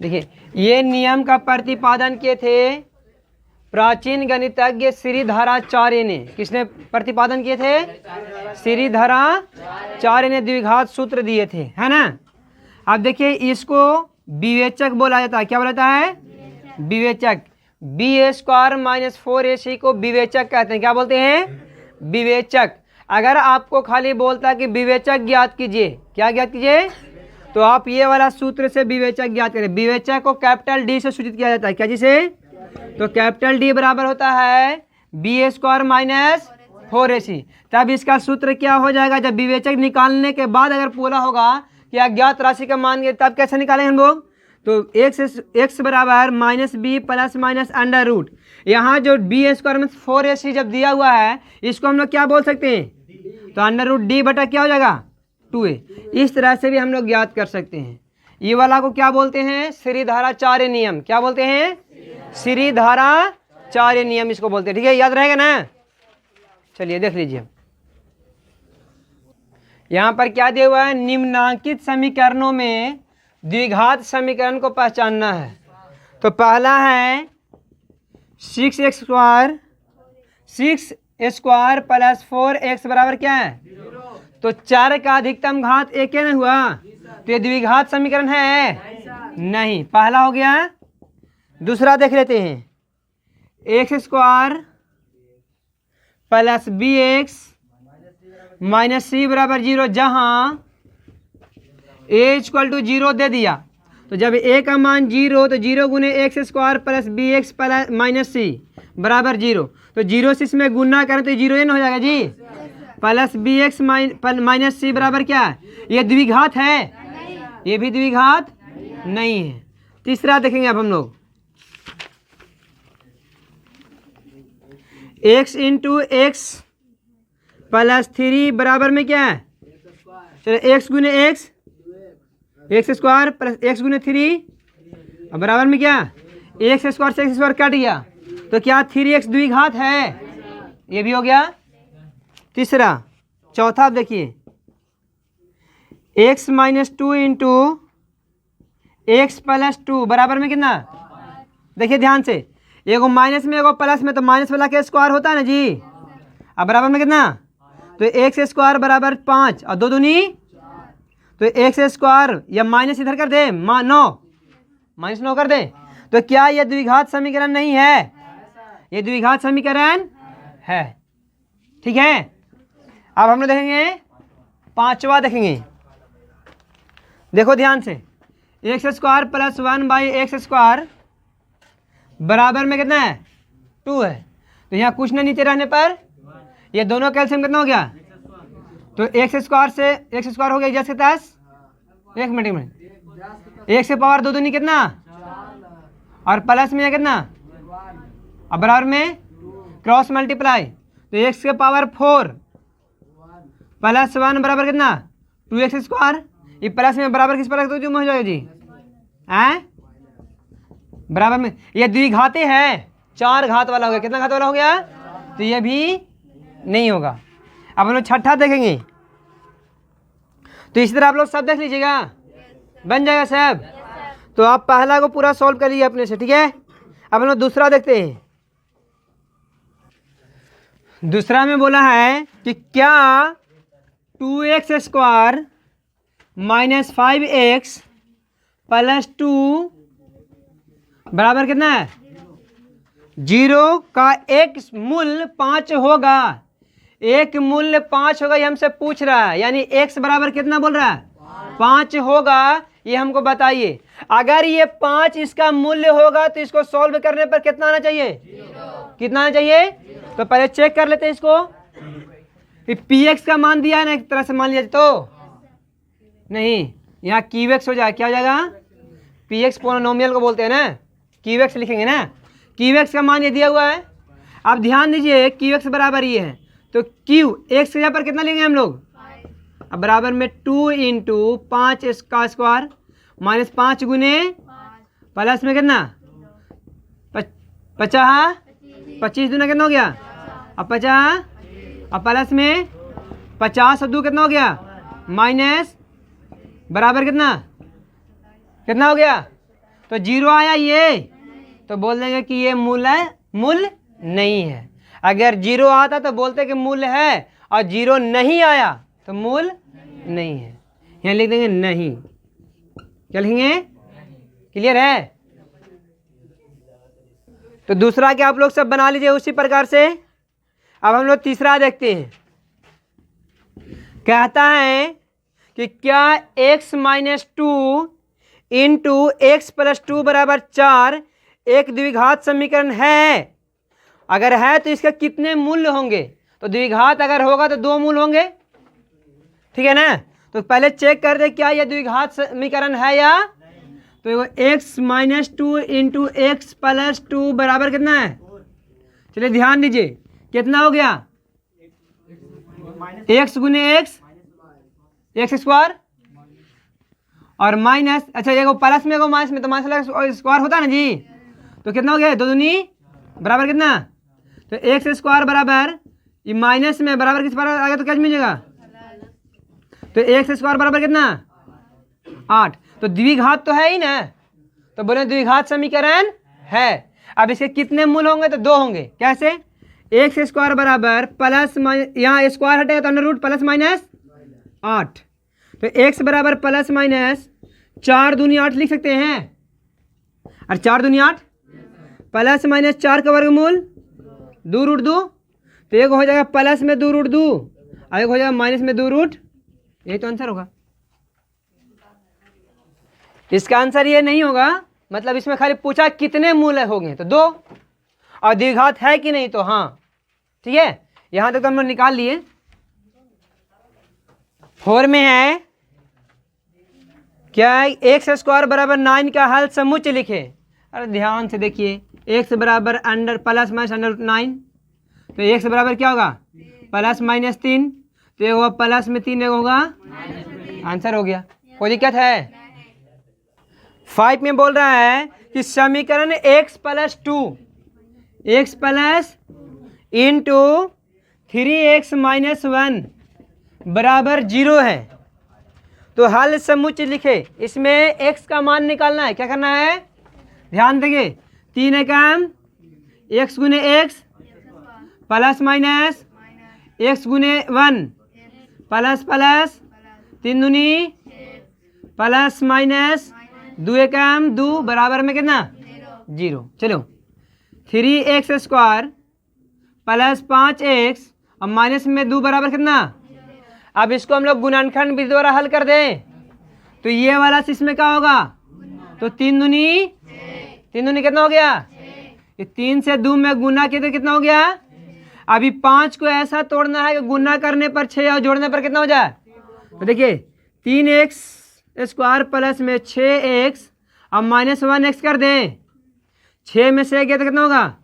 देखिए ये नियम का प्रतिपादन किए थे प्राचीन गणितज्ञ श्रीधराचार्य ने। किसने प्रतिपादन किए थे? श्रीधराचार्य ने द्विघात सूत्र दिए थे, है ना। अब देखिए इसको विवेचक बोला जाता है। क्या बोला जाता है? विवेचक। b² - 4ac को विवेचक कहते हैं। क्या बोलते हैं? विवेचक। अगर आपको खाली बोलता है कि विवेचक ज्ञात कीजिए, क्या ज्ञात कीजिए, तो आप ये वाला सूत्र से विवेचक ज्ञात करें। विवेचक को कैपिटल डी से सूचित किया जाता है। क्या जिसे? तो कैपिटल डी बराबर होता है b² - 4ac। तब इसका सूत्र क्या हो जाएगा? जब विवेचक निकालने के बाद अगर पूरा होगा कि अज्ञात राशि का मान के, तब कैसे निकालेंगे हम लोग? तो x बराबर -b + अंडर रूट। यहाँ जो b² में 4ac जब दिया हुआ है, इसको हम लोग क्या बोल सकते हैं? तो अंडर रूट d बटा क्या हो जाएगा? 2a। इस तरह से भी हम लोग ज्ञात कर सकते हैं। ये वाला को क्या बोलते हैं? श्रीधराचार्य नियम। क्या बोलते हैं? श्रीधराचार्य नियम इसको बोलते हैं। ठीक है, याद रहेगा ना। चलिए देख लीजिए, यहाँ पर क्या दिया हुआ है? निम्नांकित समीकरणों में द्विघात समीकरण को पहचानना है। तो पहला है 6x² + 4x बराबर क्या है? तो 4 का अधिकतम घात एक है ना हुआ, तो ये द्विघात समीकरण है? नहीं। पहला हो गया। दूसरा देख लेते हैं, x² + bx - c बराबर 0। जहाँ a = 0 दे दिया, तो जब a का मान 0, तो 0 गुने x² + bx - c बराबर 0। तो 0 से इसमें गुना करें तो 0 न हो जाएगा जी। प्लस bx - c बराबर क्या है? ये द्विघात है? ये भी द्विघात नहीं है। तीसरा देखेंगे अब हम लोग, x × x + 3 बराबर में क्या है? चलो x गुने x, x² + x गुने 3 बराबर में क्या? x² से x² कट गया, तो क्या 3x द्विघात है? ये भी हो गया। तीसरा। चौथा आप देखिए, x - 2 × x + 2 बराबर में कितना? देखिए ध्यान से, एगो माइनस में एगो प्लस में, तो माइनस वाला के स्क्वायर होता है ना जी। अब बराबर में कितना? तो x² बराबर 5 और 2 दूनी, तो x² या माइनस इधर कर दे, 9 -9 कर दे। तो क्या यह द्विघात समीकरण नहीं है? ये द्विघात समीकरण है। ठीक है। अब हम लोग देखेंगे पांचवा। देखेंगे, देखो ध्यान से, x² + 1/x² बराबर में कितना है? 2 है। तो यहाँ कुछ ना नीचे रहने पर ये दोनों कैल्शियम कितना हो गया? तो x² से x² हो गया 10 के 10। एक मिनट, 1 से पावर 2 दूनी कितना? और प्लस में कितना? अब बराबर में क्रॉस मल्टीप्लाई, तो x के पावर 4 + 1 बराबर कितना? 2x²। ये प्लस में बराबर किस पर रख दो जो हो जाएगा जी? हैं? बराबर में ये द्विघाती है, 4 घात वाला हो गया। कितना घात वाला हो गया? तो ये भी नहीं होगा। अब हम लोग छठा देखेंगे, तो इस तरह आप लोग सब देख लीजिएगा, बन जाएगा सब। तो आप पहला को पूरा सॉल्व कर लीजिए अपने से। ठीक है। अब हम लोग दूसरा देखते हैं। दूसरा में बोला है कि क्या 2x² - 5x + 2 बराबर कितना है? 0 का एक मूल्य 5 होगा। एक मूल्य 5 होगा, ये हमसे पूछ रहा है। यानी x बराबर कितना बोल रहा है? 5 होगा। ये हमको बताइए। अगर ये 5 इसका मूल्य होगा, तो इसको सॉल्व करने पर कितना आना चाहिए? 0। कितना आना चाहिए? तो पहले चेक कर लेते हैं इसको। px का मान दिया है ना, एक तरह से मान लिया तो नहीं, यहाँ qx हो जाएगा। क्या हो जाएगा? px पोलिनोमियल को बोलते हैं ना, qx लिखेंगे ना। qx का मान ये दिया हुआ है। अब ध्यान दीजिए, qx बराबर ये है, तो q x के यहाँ पर कितना लेंगे हम लोग? अब बराबर में 2 × 5 का स्क्वायर - 5 गुने प्लस में कितना? 50, 25 दूना कितना हो गया? अब 50 और प्लस में 50 और 2 कितना हो गया? माइनस बराबर कितना? कितना हो गया? तो जीरो आया ये, तो बोल देंगे कि ये मूल नहीं है। अगर जीरो आता तो बोलते कि मूल है, और जीरो नहीं आया तो मूल नहीं है। यहाँ लिख देंगे नहीं। क्या लिखेंगे? क्लियर है? तो दूसरा क्या आप लोग सब बना लीजिए उसी प्रकार से। अब हम लोग तीसरा देखते हैं। कहता है कि क्या x minus 2 into x plus 2 बराबर 4 एक द्विघात समीकरण है? अगर है तो इसका कितने मूल्य होंगे? तो द्विघात अगर होगा तो 2 मूल होंगे, ठीक है ना। तो पहले चेक कर दे क्या यह द्विघात समीकरण है या। तो x minus 2 into x plus 2 बराबर कितना है? चलिए ध्यान दीजिए, कितना हो गया? x गुने एक्स स्क्वायर और माइनस, अच्छा ये प्लस में माइनस में, तो माइनस स्क्वायर होता है ना जी। तो कितना हो गया? 2 दूनी बराबर कितना? तो एक्स स्क्वायर बराबर ये माइनस में बराबर किस बराबर आ गया? तो क्या मिलेगा? तो एक्स स्क्वायर बराबर कितना? 8। तो द्विघात तो है ही ना, तो बोले द्विघात समीकरण है। अब इसके कितने मूल होंगे? तो 2 होंगे। कैसे? एक्स स्क्वायर बराबर प्लस माइनस, यहाँ स्क्वायर हटेगा तो अंडर रूट प्लस माइनस 8। तो एक्स बराबर प्लस माइनस 4 दूनी 8 लिख सकते हैं, और 4 दूनी 8 प्लस माइनस 4 का वर्गमूल 2 रूट 2। तो एक हो जाएगा प्लस में 2 रूट 2 और एक हो जाएगा माइनस में 2 रूट। यही तो आंसर होगा। इसका आंसर ये नहीं होगा, मतलब इसमें खाली पूछा कितने मूल होंगे तो 2, और द्विघात है कि नहीं तो हाँ, ठीक है। यहां तक तो हम लोग निकाल लिए। 4 में है क्या? एक्स स्क्वायर बराबर 9 का हल समुच्चय लिखे। अरे ध्यान से देखिए, एक्स बराबर अंडर प्लस माइनस अंडर 9, तो एक्स बराबर क्या होगा? Plus minus 3। तो एक होगा प्लस में 3, एक होगा आंसर हो गया। कोई दिक्कत है? 5 में बोल रहा है कि समीकरण x plus 2 x plus into 3x minus 1 बराबर 0 है। तो हल समुच्चय लिखे। इसमें x का मान निकालना है। क्या करना है? ध्यान देंगे, 3 एकम x गुने एक्स प्लस माइनस x गुने 1 प्लस प्लस 3 दूनी प्लस माइनस 2 एकम 2 बराबर में कितना? 0। चलो 3x स्क्वायर प्लस 5x और माइनस में 2 बराबर कितना? अब इसको हम लोग गुणनखंड विधि द्वारा हल कर दें तो ये वाला इसमें क्या होगा? तो 3 दूनी कितना हो गया? ये 3 से 2 में गुना किया तो कितना हो गया? अभी 5 को ऐसा तोड़ना है कि गुना करने पर 6 और जोड़ने पर कितना हो जाए? तो देखिए 3x स्क्वायर प्लस में 6x और माइनस 1x कर दें। 6 में से गया तो कितना होगा?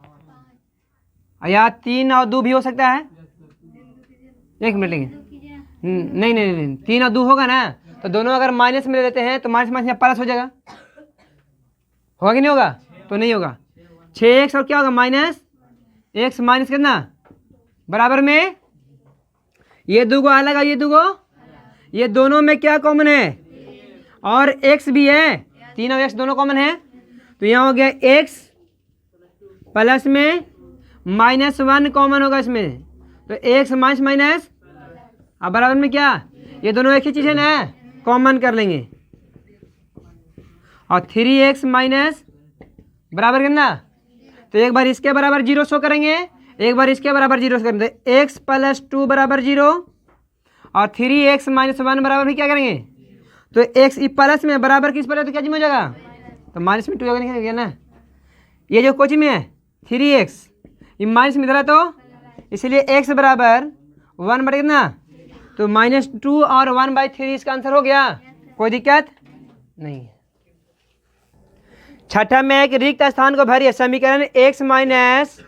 या 3 और 2 भी हो सकता है। एक मिनट लेंगे, नहीं 3 और 2 होगा ना, तो दोनों अगर माइनस में ले लेते हैं तो माइनस माइनस यहाँ प्लस हो जाएगा। होगा कि नहीं होगा? तो नहीं होगा। 6x और क्या होगा? माइनस x माइनस कितना बराबर में ये 2 को अलग और ये 2 को, ये दोनों में क्या कॉमन है? और x भी है, 3 और x दोनों कॉमन है। तो यहाँ हो गया x प्लस में माइनस 1 कॉमन होगा इसमें, तो x माइनस माइनस अब बराबर में क्या? ये दोनों एक ही चीज़ है ना, कॉमन कर लेंगे। और 3x माइनस बराबर कितना? तो एक बार इसके बराबर 0 शो करेंगे, एक बार इसके बराबर 0 शो करेंगे। x प्लस 2 बराबर 0 और 3x माइनस 1 बराबर भी क्या करेंगे? तो x प्लस में बराबर किस पर है तो क्या हो जाएगा? तो माइनस में 2 होगा ना। ये जो कोची में है 3x, ये माइनस में इधर है तो इसलिए x बराबर 1 बटे कितना? तो -2 और 1/3 इसका आंसर हो गया। कोई दिक्कत नहीं है। छठा में एक रिक्त स्थान को भरिए। समीकरण x माइनस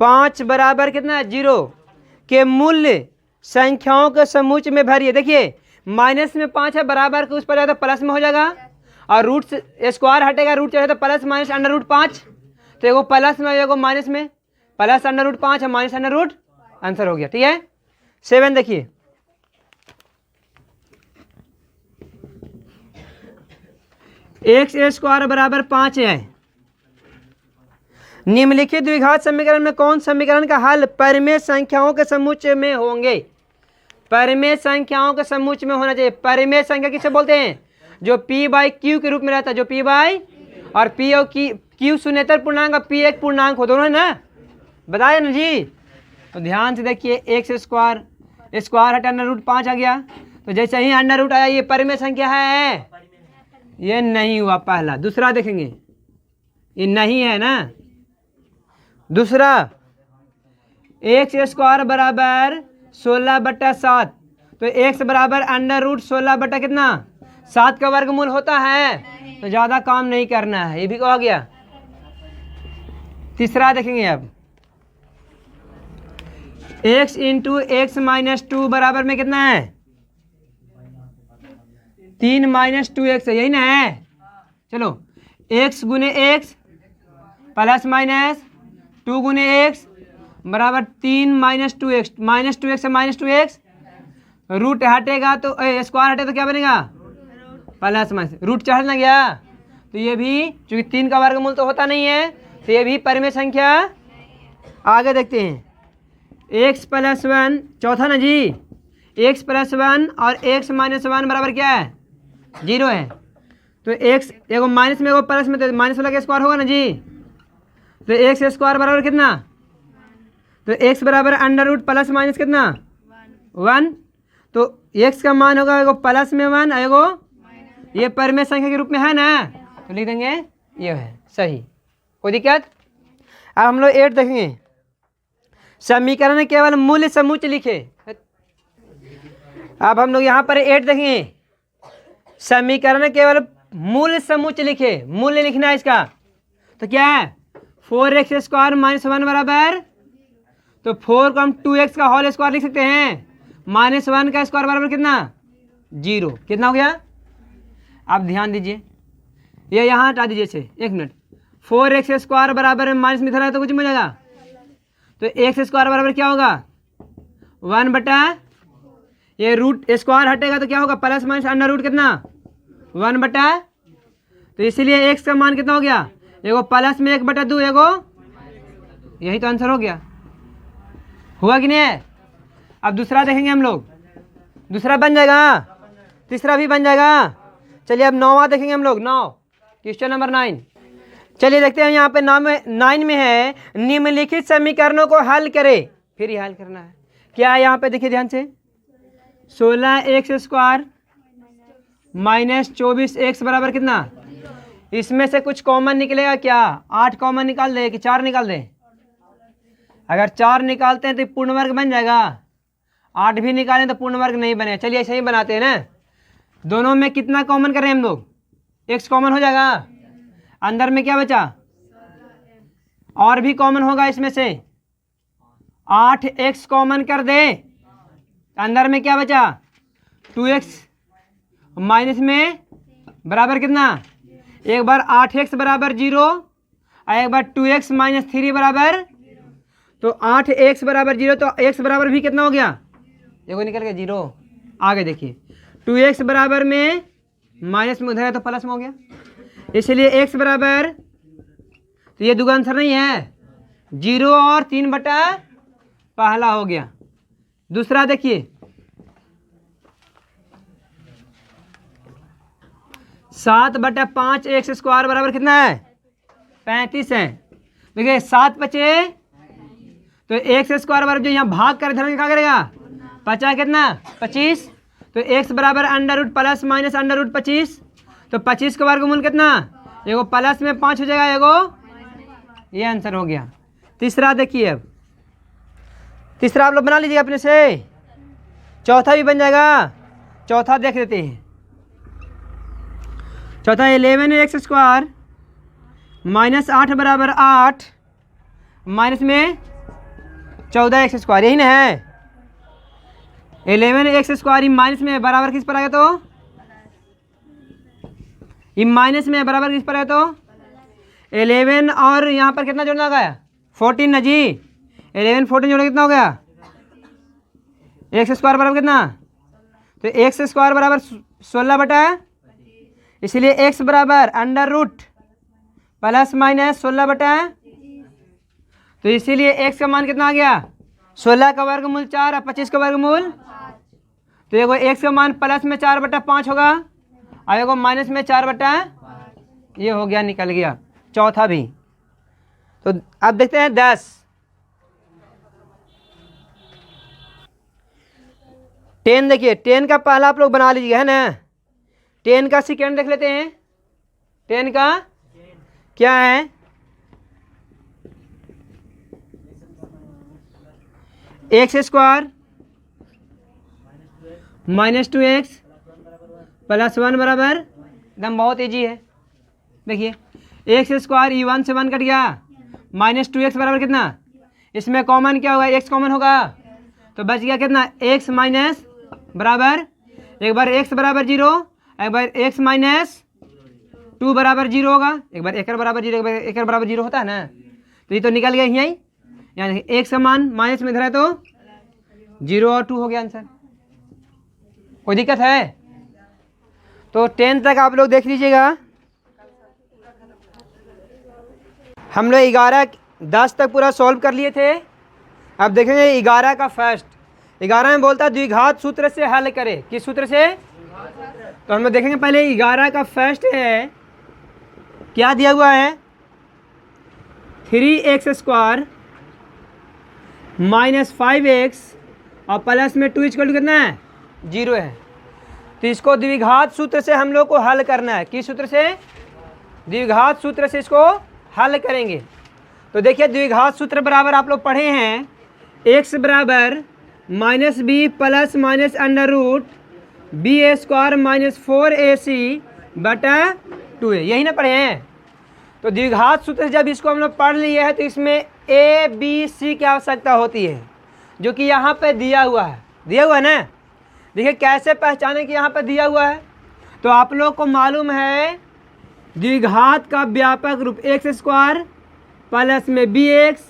5 बराबर कितना? 0 के मूल्य संख्याओं के समुच्चय में भरिए। देखिए माइनस में 5 है, बराबर के उस पर जाए तो प्लस में हो जाएगा, और रूट स्क्वायर हटेगा, रूट चढ़े तो प्लस माइनस अंडर रूट 5। तो एगो प्लस में एगो माइनस में, प्लस अंडर रूट 5 और माइनस अंडर रूट, आंसर हो गया। ठीक है। 7 देखिए, एक्स स्क्वायर बराबर 5 है। निम्नलिखित द्विघात समीकरण में कौन समीकरण का हल परिमेय संख्याओं के समुच्चय में होंगे? परिमेय संख्याओं के समुच्चय में होना चाहिए। परिमेय संख्या किसे बोलते हैं? जो p बाई क्यू के रूप में रहता है, जो p बाई और p और क्यू शून्येतर पूर्णांक और p एक पूर्णांक हो, दोनों है ना, बताया ना जी। तो ध्यान से देखिए, एक्स स्क्वायर स्क्वायर हटा अंडर रूट 5 आ गया, तो जैसे ही अंडर रूट आया ये परिमेय संख्या है, ये नहीं हुआ पहला। दूसरा देखेंगे, ये नहीं है ना। दूसरा, एक्स स्क्वायर बराबर 16/7, तो एक्स बराबर अंडर रूट 16 बटा कितना 7 का वर्गमूल होता है, तो ज़्यादा काम नहीं करना है, ये भी कहा गया। तीसरा देखेंगे अब, x इंटू एक्स माइनस 2 बराबर में कितना है 3 माइनस 2x है, यही ना है। चलो x गुने एक्स प्लस माइनस 2 गुने एक्स बराबर 3 माइनस 2x, माइनस 2x से माइनस 2x, रूट हटेगा तो स्क्वायर हटे तो क्या बनेगा प्लस माइनस, रूट चढ़ ना गया, तो ये भी चूंकि 3 का वर्गमूल तो होता नहीं है, तो ये भी परिमेय संख्या। आगे देखते हैं, x प्लस 1 चौथा ना जी, x प्लस 1 और x माइनस 1 बराबर क्या है 0 है, तो x एगो माइनस में एगो प्लस में, तो माइनस वाला का स्क्वायर होगा ना जी, तो x स्क्वायर बराबर कितना, तो x बराबर अंडर रूट प्लस माइनस कितना 1, तो x का मान होगा एगो प्लस में 1 एगो ये परिमेय संख्या के रूप में है ना, तो लिख देंगे ये है सही, कोई दिक्कत। अब हम लोग 8 देखेंगे, समीकरण में केवल मूल्य समुच्चय लिखे। अब हम लोग यहाँ पर 8 देखेंगे, समीकरण में केवल मूल्य समुच्चय लिखे, मूल्य लिखना है इसका, तो क्या है 4x स्क्वायर माइनस 1 बराबर, तो 4 को हम 2x का होल स्क्वायर लिख सकते हैं, माइनस 1 का स्क्वायर बराबर कितना 0, कितना हो गया। आप ध्यान दीजिए, ये यहाँ हटा दीजिए से, 1 मिनट, 4x स्क्वायर बराबर माइनस में था तो कुछ मिल जाएगा, तो एक्स स्क्वायर बराबर क्या होगा 1 बटा ये रूट स्क्वायर हटेगा तो क्या होगा प्लस माइनस अंडर रूट कितना 1 बटा, तो इसीलिए एक्स का मान कितना हो गया एगो प्लस में 1/2 एगो, यही तो आंसर हो गया, हुआ कि नहीं है। अब दूसरा देखेंगे हम लोग, दूसरा बन जाएगा, तीसरा भी बन जाएगा। चलिए अब 9वां देखेंगे हम लोग, 9 क्वेश्चन नंबर 9। चलिए देखते हैं यहाँ पे 9 में है, निम्नलिखित समीकरणों को हल करें, फिर ये हल करना है। क्या है यहाँ पे देखिए ध्यान से, 16x स्क्वायर माइनस 24x बराबर कितना, इसमें से कुछ कॉमन निकलेगा क्या, 8 कॉमन निकाल दे कि 4 निकाल दे, अगर 4 निकालते हैं तो पूर्ण वर्ग बन जाएगा, 8 भी निकालें तो पूर्ण वर्ग नहीं बनेगा। चलिए ऐसे ही बनाते हैं ना, दोनों में कितना कॉमन कर रहे हैं हम लोग, x कॉमन हो जाएगा, अंदर में क्या बचा और भी कॉमन होगा, इसमें से 8x कॉमन कर दे, अंदर में क्या बचा 2x माइनस में बराबर कितना, एक बार 8x बराबर 0 और एक बार 2x माइनस 3 बराबर, तो 8x बराबर 0, तो x बराबर भी कितना हो गया, देखो निकल गया 0। आगे देखिए 2x बराबर में माइनस में उधर है तो प्लस में हो गया, इसलिए x बराबर, तो ये दुगना आंसर नहीं है 0 और 3 बटा पहला हो गया। दूसरा देखिए 7/5 एक्स स्क्वायर बराबर कितना है 35 है। देखिए 7 बचे तो एक्स स्क्वायर बराबर जो यहाँ भाग कर धर्म क्या करेगा 50 कितना 25, तो एक्स बराबर under root plus minus under root 25, तो 25 का वर्गमूल कितना एगो प्लस में 5 हो जाएगा एगो, ये आंसर हो गया। तीसरा देखिए, अब तीसरा आप लोग बना लीजिए अपने से, चौथा भी बन जाएगा। चौथा देख लेते हैं, चौथा 11x स्क्वायर माइनस 8 बराबर 8 माइनस में 14x स्क्वायर, यही ना है 11x स्क्वायर माइनस में बराबर किस पर आएगा, तो ये माइनस में बराबर किस पर है, तो 11 और यहाँ पर कितना जोड़ना होगा 14 ना जी, 11 14 जोड़े कितना हो गया एक्स स्क्वायर बराबर कितना, तो एक्स स्क्वायर बराबर 16 बटा इसलिए x बराबर अंडर रूट प्लस माइनस 16/, तो इसीलिए x का मान कितना आ गया 16 का वर्गमूल 4 और 25 का वर्गमूल, तो एगो x का मान प्लस में 4/5 होगा और एगो माइनस में 4/, ये हो गया, निकल गया चौथा भी। तो अब देखते हैं 10। 10 देखिए, 10 का पहला आप लोग बना लीजिए, है ना। 10 का सेकेंड देख लेते हैं। 10 का क्या है, एक्स स्क्वायर -2x प्लस 1 बराबर, एकदम बहुत ईजी है। देखिए एक्स स्क्वायर ई 1 से 1 कट गया, -2x बराबर कितना, इसमें कॉमन क्या होगा, x कॉमन होगा, तो बच गया कितना x माइनस बराबर, एक बार x बराबर 0, एक बार x माइनस 2 बराबर 0 होगा, एक बार एक बराबर 0, एक बार एक बराबर 0 होता है ना, तो ये तो निकल गया यहीं, यानी x का मान माइनस में इधर है तो 0 और 2 हो गया आंसर। कोई दिक्कत है? तो 10 तक आप लोग देख लीजिएगा। हम लोग 10 तक पूरा सॉल्व कर लिए थे। अब देखेंगे 11 का फर्स्ट। 11 में बोलता है द्विघात सूत्र से हल करें। किस सूत्र से? तो हम लोग देखेंगे पहले 11 का फर्स्ट है, क्या दिया हुआ है, 3x स्क्वायर -5x और प्लस में 2 इक्वल टू कितना है 0 है। तो इसको द्विघात सूत्र से हम लोग को हल करना है। किस सूत्र से? द्विघात सूत्र से इसको हल करेंगे। तो देखिए द्विघात सूत्र बराबर आप लोग पढ़े हैं, x बराबर -b plus minus under root b² -4ac बटा 2a, यही ना पढ़े हैं। तो द्विघात सूत्र जब इसको हम लोग पढ़ लिए हैं तो इसमें a b c की आवश्यकता होती है, जो कि यहाँ पे दिया हुआ है। दिया हुआ है ना। देखिए कैसे पहचाने कि यहाँ पे दिया हुआ है। तो आप लोग को मालूम है द्विघात का व्यापक रूप एक्स स्क्वायर प्लस में bx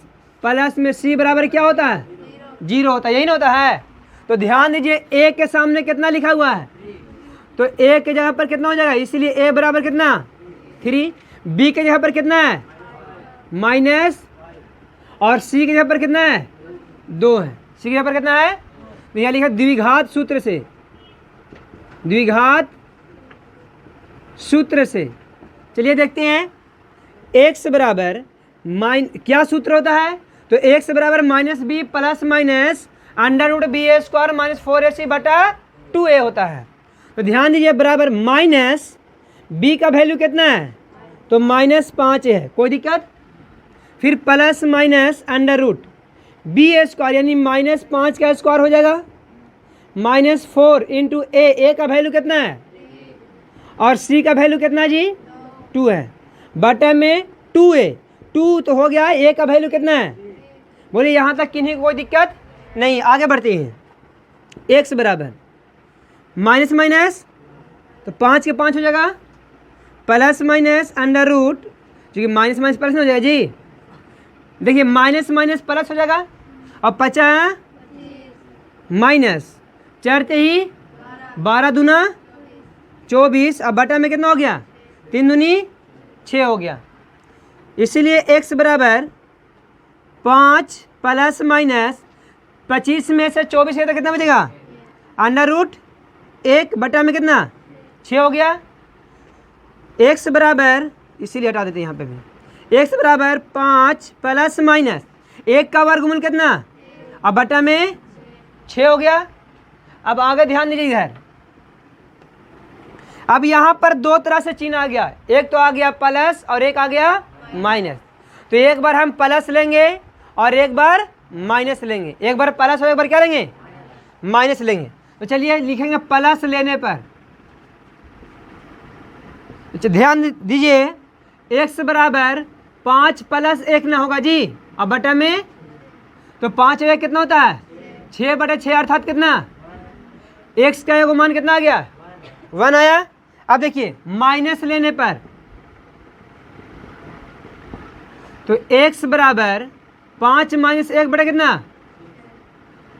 प्लस में c बराबर क्या होता है 0 होता है, यही ना होता है। तो ध्यान दीजिए a के सामने कितना लिखा हुआ है, तो a के जगह पर कितना हो जाएगा, इसलिए a बराबर कितना 3, b के जगह पर कितना है माइनस, और c की जगह पर कितना है 2 है। c की जगह पर कितना है, तो यहाँ लिखा द्विघात सूत्र से, द्विघात सूत्र से। चलिए देखते हैं x बराबर क्या सूत्र होता है, तो x बराबर -b plus minus under root b² -4ac बटा 2a होता है। तो ध्यान दीजिए बराबर माइनस b का वैल्यू कितना है, तो -5 है, कोई दिक्कत। फिर plus minus under root b² यानी -5 का स्क्वायर हो जाएगा, -4 इंटू a का वैल्यू कितना है और c का वैल्यू कितना जी 2 है, बटे में 2a, 2 तो हो गया, a का वैल्यू कितना है, बोलिए यहाँ तक किन्हीं को कोई दिक्कत नहीं। आगे बढ़ते हैं। x बराबर माइनस माइनस तो 5 के 5 हो जाएगा, प्लस माइनस अंडर रूट, क्योंकि माइनस माइनस प्लस हो जाएगा जी। देखिए माइनस माइनस प्लस हो जाएगा और 50 माइनस चढ़ते ही 12 दूना 24, अब बटा में कितना हो गया 3 दूनी 6 हो गया। इसीलिए x बराबर 5 प्लस माइनस 25 में से 24 के तो कितना बचेगा अंडर रूट 1 बटा में कितना 6 हो गया। x बराबर, इसीलिए हटा देते हैं यहाँ पे भी, x बराबर 5 प्लस माइनस 1 का वर्गमूल कितना, अब बटा में 6 हो गया। अब आगे ध्यान दीजिए इधर, अब यहाँ पर दो तरह से चिन्ह आ गया, एक तो आ गया प्लस और एक आ गया माइनस। तो एक बार हम प्लस लेंगे और एक बार माइनस लेंगे, एक बार प्लस और एक बार क्या लेंगे माइनस लेंगे। तो चलिए लिखेंगे प्लस लेने पर, तो ध्यान दीजिए x बराबर 5 प्लस 1 ना होगा जी, अब बटा में, तो 5 1 कितना होता है 6 बटे 6, अर्थात कितना x का एगो मान कितना आ गया 1 आया। अब देखिए माइनस लेने पर, तो x बराबर 5 माइनस 1 बटे कितना,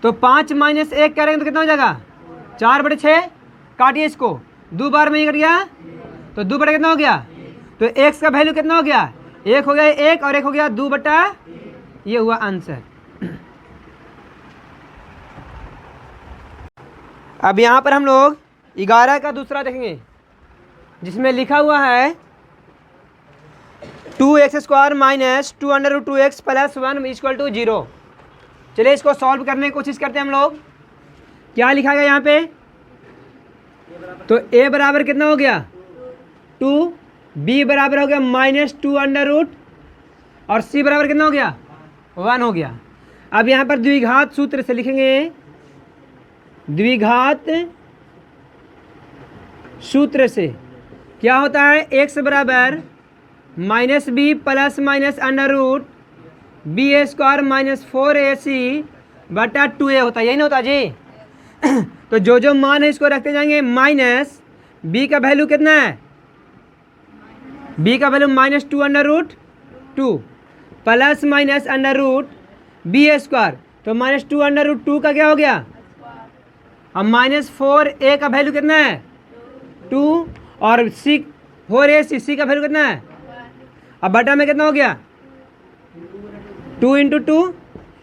तो 5 माइनस 1 करेंगे तो कितना हो जाएगा 4 बटे 6, काटिए इसको, 2 बार में ही कट गया तो 2 बटा कितना हो गया, तो x का वैल्यू कितना हो गया, 1 हो गया 1 और 1 हो गया 2 बटा, ये हुआ आंसर। अब यहाँ पर हम लोग 11 का दूसरा देखेंगे जिसमें लिखा हुआ है 2x² minus 2√2x plus 1 equal to 0। चलिए इसको सॉल्व करने की कोशिश करते हैं हम लोग। क्या लिखा गया यहाँ पे, तो a बराबर कितना हो गया 2, b बराबर हो गया -2 और c बराबर कितना हो गया 1 हो गया। अब यहाँ पर द्विघात सूत्र से लिखेंगे, द्विघात सूत्र से क्या होता है, x बराबर -b प्लस √b² -4ac बटा 2a होता है, यही ना होता जी। तो जो मान है इसको रखते जाएंगे, माइनस b का वैल्यू कितना है, b का वैल्यू -2 प्लस √b², तो -2 का क्या हो गया, अब -4a का वैल्यू कितना है 2 और 4ac का वैल्यू कितना है, अब बटा में कितना हो गया 2 × 2,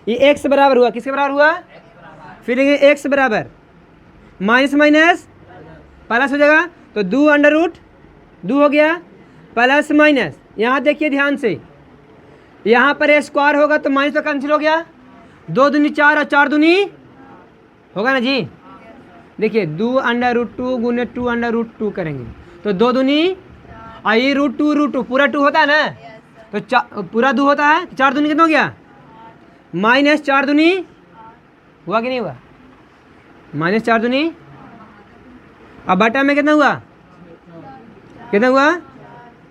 ये x बराबर हुआ, किसके बराबर हुआ, फिर लिखेंगे x बराबर माइनस प्लस हो जाएगा, तो 2 हो गया प्लस माइनस। यहाँ देखिए ध्यान से, यहाँ पर a स्क्वायर होगा तो माइनस तो कैंसिल हो गया, 2 दूनी 4 और 4 दूनी होगा ना जी। देखिए 2√2 गुने 2√2 करेंगे तो 2 दूनी आई √2 पूरा 2 होता है ना, तो पूरा 2 होता है, 4 दूनी कितना हो गया, -4 दूनी हुआ कि नहीं हुआ, -4 दूनी, अब बटा में कितना हुआ,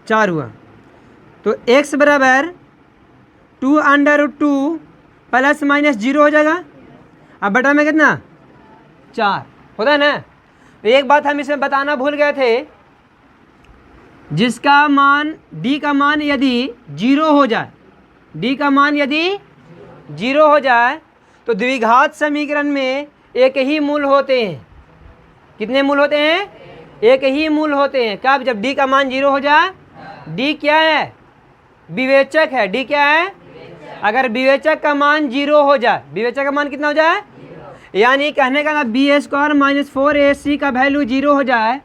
4 हुआ। तो x बराबर 2√2 प्लस -0 हो जाएगा, अब बटा में कितना 4 होता है ना। तो एक बात हम इसमें बताना भूल गए थे, जिसका मान d का मान यदि 0 हो जाए, d का मान यदि 0 हो जाए तो द्विघात समीकरण में एक ही मूल होते हैं। कितने मूल होते हैं, एक ही मूल होते हैं। कब, जब d का मान 0 हो जाए, d क्या है, विवेचक है, d क्या है, अगर विवेचक का मान 0 हो जाए, विवेचक का मान कितना हो जाए, यानी कहने का ना b² -4ac का वैल्यू 0 हो जाए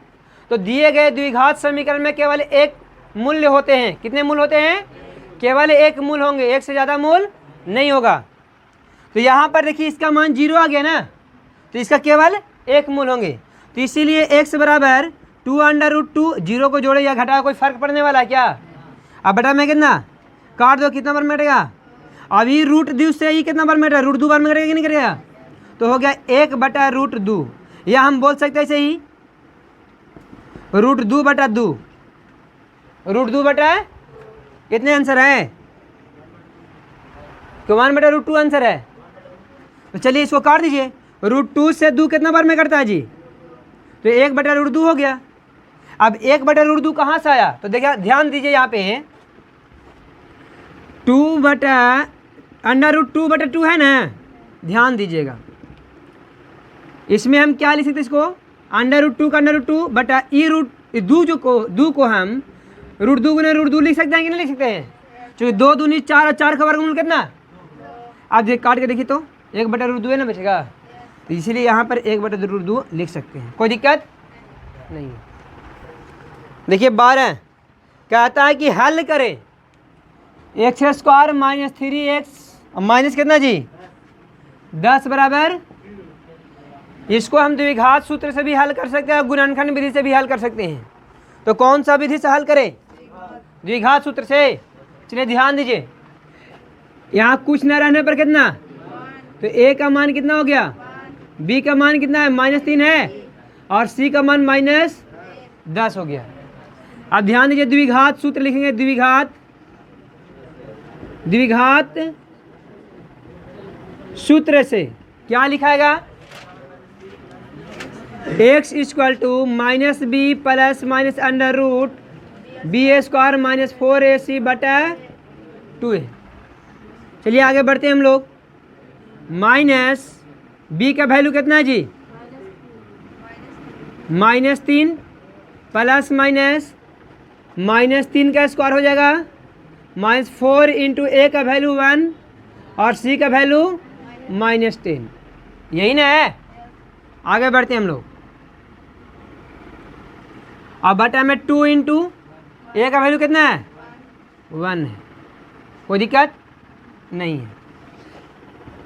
तो दिए गए द्विघात समीकरण में केवल एक मूल्य होते हैं। कितने मूल होते हैं, केवल एक मूल होंगे, एक से ज़्यादा मूल नहीं होगा। तो यहाँ पर देखिए इसका मान 0 आ गया ना, तो इसका केवल एक मूल होंगे। तो इसीलिए x बराबर 2√2, 0 को जोड़े या घटा कोई फर्क पड़ने वाला है क्या, अब बटा में कितना काट दो, कितना बार मिटेगा, अभी √2 से ही कितना बार मिट रहा है, √2 बार में करेगा कि नहीं करेगा, तो हो गया 1/√2, या हम बोल सकते हैं ऐसे ही √2/2, √2 बटा कितने आंसर है, 1/√2 आंसर है। तो चलिए इसको काट दीजिए, √2 से 2 कितना बार में करता है जी, तो 1/√2 हो गया। अब 1/√2 कहाँ से आया, तो देखिए ध्यान दीजिए यहाँ पे 2/√2 है ना, ध्यान दीजिएगा, इसमें हम क्या लिख सकते हैं, इसको √2 का √2 बटा दो को हम √2 गुने √2 लिख सकते हैं कि नहीं लिख सकते हैं, क्योंकि 2 दूनी 4 और 4 का वर्गमूल कितना, आप काट के देखिए तो 1/√2 है ना बचेगा, तो इसीलिए यहाँ पर 1/√2 लिख सकते हैं, कोई दिक्कत नहीं है। देखिए 12 कहता है कि हल करें x² -3x माइनस कितना जी 10 बराबर, इसको हम द्विघात सूत्र से भी हल कर सकते हैं, गुणनखंड विधि से भी हल कर सकते हैं। तो कौन सा विधि से हल करें, द्विघात सूत्र से। चलिए ध्यान दीजिए, यहाँ कुछ न रहने पर कितना, तो a का मान कितना हो गया, b का मान कितना है -3 है, और c का मान -10 हो गया। अब ध्यान दीजिए, द्विघात सूत्र लिखेंगे, द्विघात सूत्र से क्या लिखाएगा, x = -b plus √b² -4ac बटा 2a। चलिए आगे बढ़ते हैं हम लोग, माइनस b का वैल्यू कितना है जी, -3 प्लस -3 का स्क्वायर हो जाएगा -4 इंटू ए का वैल्यू 1 और सी का वैल्यू -10। यही ना है। आगे बढ़ते हैं हम लोग। अब बटा में 2 इंटू ए का वैल्यू कितना है 1 है, कोई दिक्कत नहीं है।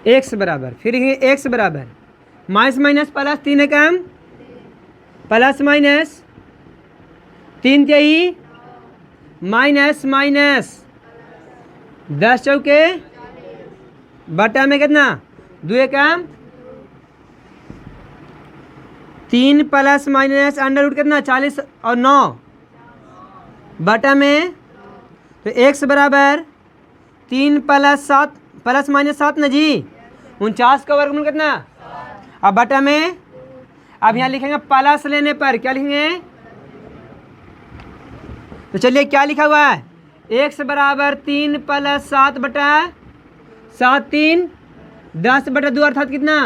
एक्स बराबर, फिर एक्स बराबर माइनस माइनस प्लस 3 है कम, प्लस माइनस 3 ही माइनस माइनस 10 चौके बटा में कितना 2 कम 3 प्लस माइनस अंडर रूट कितना 40 और 9 बटा में, तो एक्स बराबर 3 प्लस 7 प्लस माइनस 7 ना जी 49 का वर्गमूल कितना। अब बटा में अब यहाँ लिखेंगे प्लस लेने पर क्या लिखेंगे, तो चलिए क्या लिखा हुआ है एक्स बराबर 3 प्लस 7 बटा 7 3 10 बटा 2 अर्थात कितना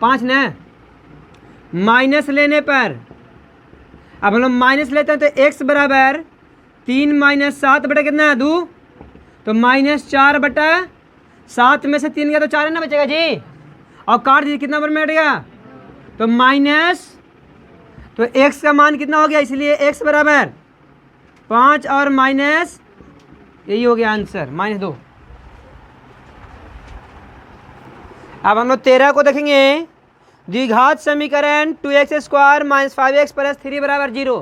5 ना। माइनस लेने पर अब हम लोग माइनस लेते हैं तो एक्स बराबर 3 माइनस 7 बटा कितना 2, तो -4 बटा 7 में से 3 गया तो 4 है ना बचेगा जी, और काट दीजिए कितना नंबर में बैठेगा तो माइनस, तो एक्स का मान कितना हो गया, इसलिए एक्स बराबर 5 और माइनस, यही हो गया आंसर -2। अब हम लोग 13 को देखेंगे। द्विघात समीकरण 2x square minus 5x plus 3 बराबर 0।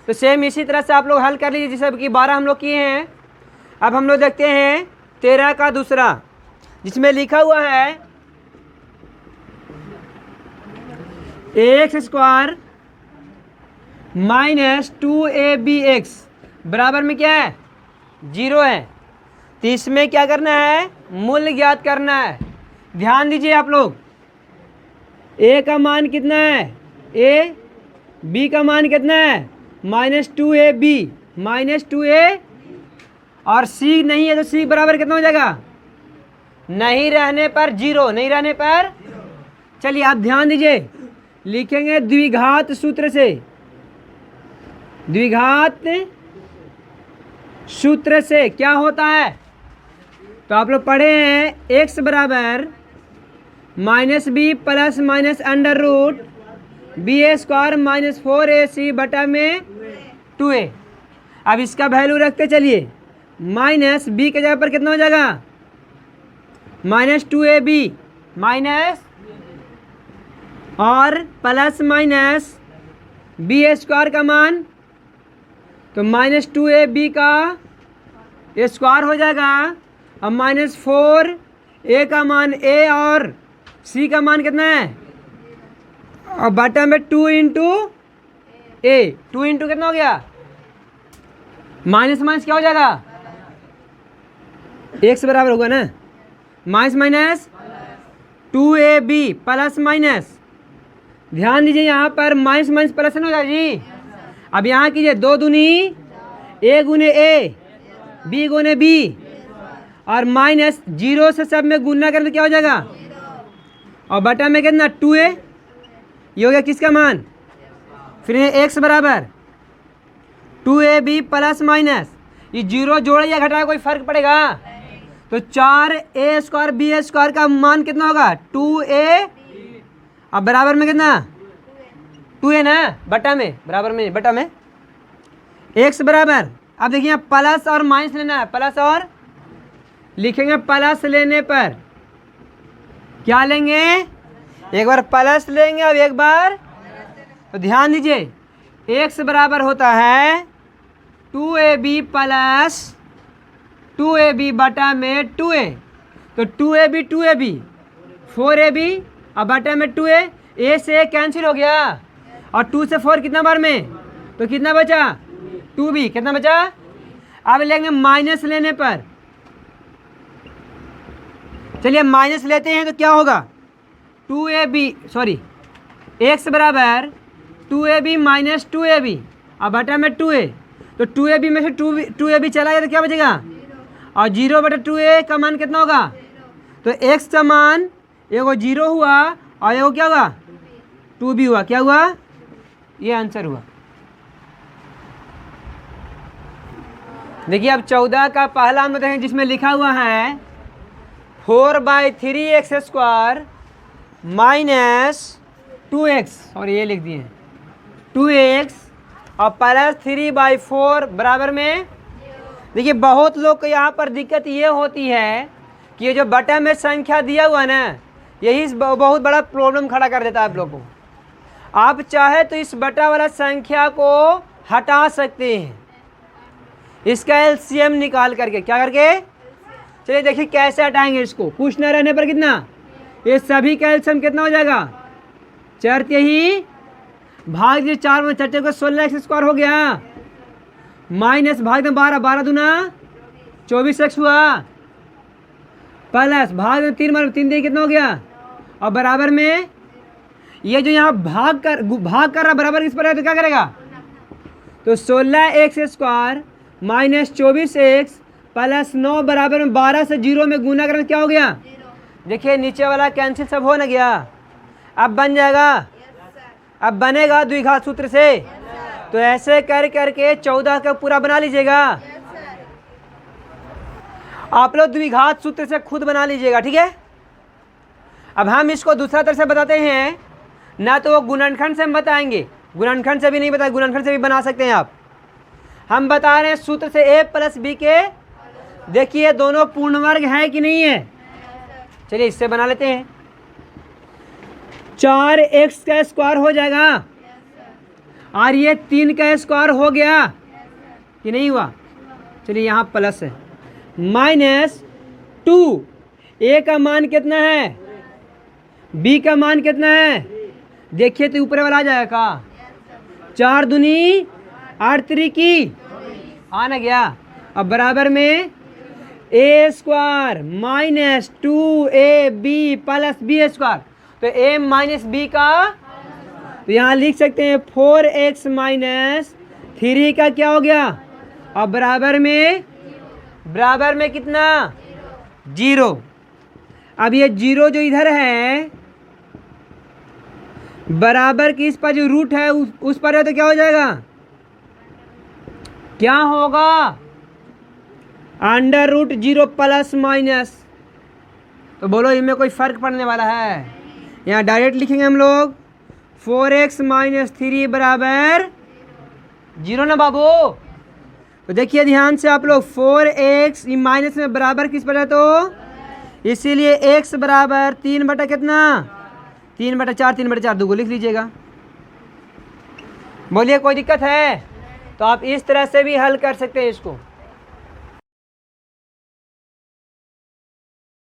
तो सेम इसी तरह से आप लोग हल कर लीजिए जैसे कि 12 हम लोग किए हैं। अब हम लोग देखते हैं 13 का दूसरा, जिसमें लिखा हुआ है ax स्क्वायर माइनस 2abx बराबर में क्या है 0 है। तो इसमें क्या करना है मूल्य ज्ञात करना है। ध्यान दीजिए आप लोग, a का मान कितना है a, b का मान कितना है -2ab -2a, और c नहीं है तो c बराबर कितना हो जाएगा, नहीं रहने पर 0, नहीं रहने पर। चलिए आप ध्यान दीजिए, लिखेंगे द्विघात सूत्र से, द्विघात सूत्र से क्या होता है, तो आप लोग पढ़े हैं x बराबर -b plus minus under root b square -4ac बटा में 2a। अब इसका वैल्यू रखते चलिए, माइनस b के जगह पर कितना हो जाएगा -2ab माइनस और प्लस माइनस b स्क्वायर का मान, तो -2ab का स्क्वायर हो जाएगा और -4a का मान a और c का मान कितना है, और बटा में 2 इंटू a, 2 इंटू कितना हो गया माइनस माइनस क्या हो जाएगा x बराबर होगा ना minus minus 2ab plus minus, ध्यान दीजिए यहाँ पर माइनस माइनस प्लस नहीं होगा जी। अब यहाँ कीजिए 2 दूनी a गुने a b गुने b और माइनस 0 से सब में गुना करें तो क्या हो जाएगा, और बटा में कितना 2a, ये हो गया किसका मान, फिर x बराबर 2ab प्लस माइनस, ये 0 जोड़े या घटाए कोई फर्क पड़ेगा, तो 4a स्क्वायर b स्क्वायर का मान कितना होगा 2a, अब बराबर में कितना 2a ना, बटा में बराबर में बटा में x बराबर, अब देखिए प्लस और माइनस लेना है, प्लस और लिखेंगे, प्लस लेने पर क्या लेंगे, एक बार प्लस लेंगे अब एक बार, तो ध्यान दीजिए x बराबर होता है 2ab प्लस 2ab बटा में 2a, तो 2ab 4ab अब बटा में 2a, a से कैंसिल हो गया और 2 से 4 कितना बार में, तो कितना बचा 2b, कितना बचा। अब लेंगे माइनस लेने पर, चलिए माइनस लेते हैं तो क्या होगा 2ab सॉरी x बराबर 2ab माइनस 2ab अब बटा में 2a, तो 2ab में से 2ab चला गया तो क्या बचेगा, और 0 बटा 2a का मान कितना होगा, तो x का मान एगो 0 हुआ और एगो क्या हुआ 2b हुआ, क्या हुआ, ये आंसर हुआ। देखिए अब 14 का पहला में देखें जिसमें लिखा हुआ है 4/3x² माइनस 2x, और ये लिख दिए 2x और प्लस 3/4 बराबर में। देखिए बहुत लोग को यहाँ पर दिक्कत ये होती है कि ये जो बटा में संख्या दिया हुआ है ना, यही बहुत बड़ा प्रॉब्लम खड़ा कर देता है आप लोग को। आप चाहे तो इस बटा वाला संख्या को हटा सकते हैं, इसका एलसीएम निकाल करके। क्या करके? चलिए देखिए कैसे हटाएंगे इसको। कुछ न रहने पर कितना, ये सभी का एलसीएम कितना हो जाएगा? 4 यही भाग दीजिए 4 में 4 को 16x² हो गया, माइनस भाग में 12, 12 दूना 24x हुआ, प्लस भाग में 3 3 देखिए कितना हो गया, और बराबर में ये जो यहाँ भाग कर रहा बराबर किस पर है तो क्या करेगा? तो 16x² माइनस 24x प्लस 9 बराबर में 12 से 0 में गुना करना क्या हो गया? देखिए नीचे वाला कैंसिल सब हो ना गया। अब बन जाएगा, अब बनेगा द्विघात सूत्र से। तो ऐसे कर करके 14 का पूरा बना लीजिएगा। आप लोग द्विघात सूत्र से खुद बना लीजिएगा, ठीक है। अब हम इसको दूसरा तरह से बताते हैं, ना तो वो गुणनखंड से हम बताएंगे, गुणनखंड से भी नहीं बताए, गुणनखंड से भी बना सकते हैं आप। हम बता रहे हैं सूत्र से a प्लस बी के। देखिए दोनों पूर्ण वर्ग है कि नहीं है? चलिए इससे बना लेते हैं। 4x² हो जाएगा, और ये 3 हो गया कि नहीं हुआ? चलिए यहाँ प्लस है, माइनस 2। a का मान कितना है, b का मान कितना है? देखिए तो ऊपर वाला आ जाएगा 4 दूनी 8 त्रिकी आना गया, अब बराबर में a² minus 2ab plus b²। तो a माइनस b का, तो यहाँ लिख सकते हैं 4x माइनस 3 का क्या हो गया, और बराबर में कितना? 0। अब ये 0 जो इधर है बराबर की इस पर जो रूट है उस पर है तो क्या हो जाएगा? क्या होगा? √0 प्लस माइनस। तो बोलो इनमें कोई फर्क पड़ने वाला है? यहाँ डायरेक्ट लिखेंगे हम लोग 4x माइनस 3 बराबर 0 ना बाबू। तो देखिए ध्यान से आप लोग 4x माइनस में बराबर किस पर है, तो इसीलिए x बराबर 3 बटा कितना? 3/4, 3/4 2 लिख लीजिएगा। बोलिए कोई दिक्कत है? तो आप इस तरह से भी हल कर सकते हैं इसको।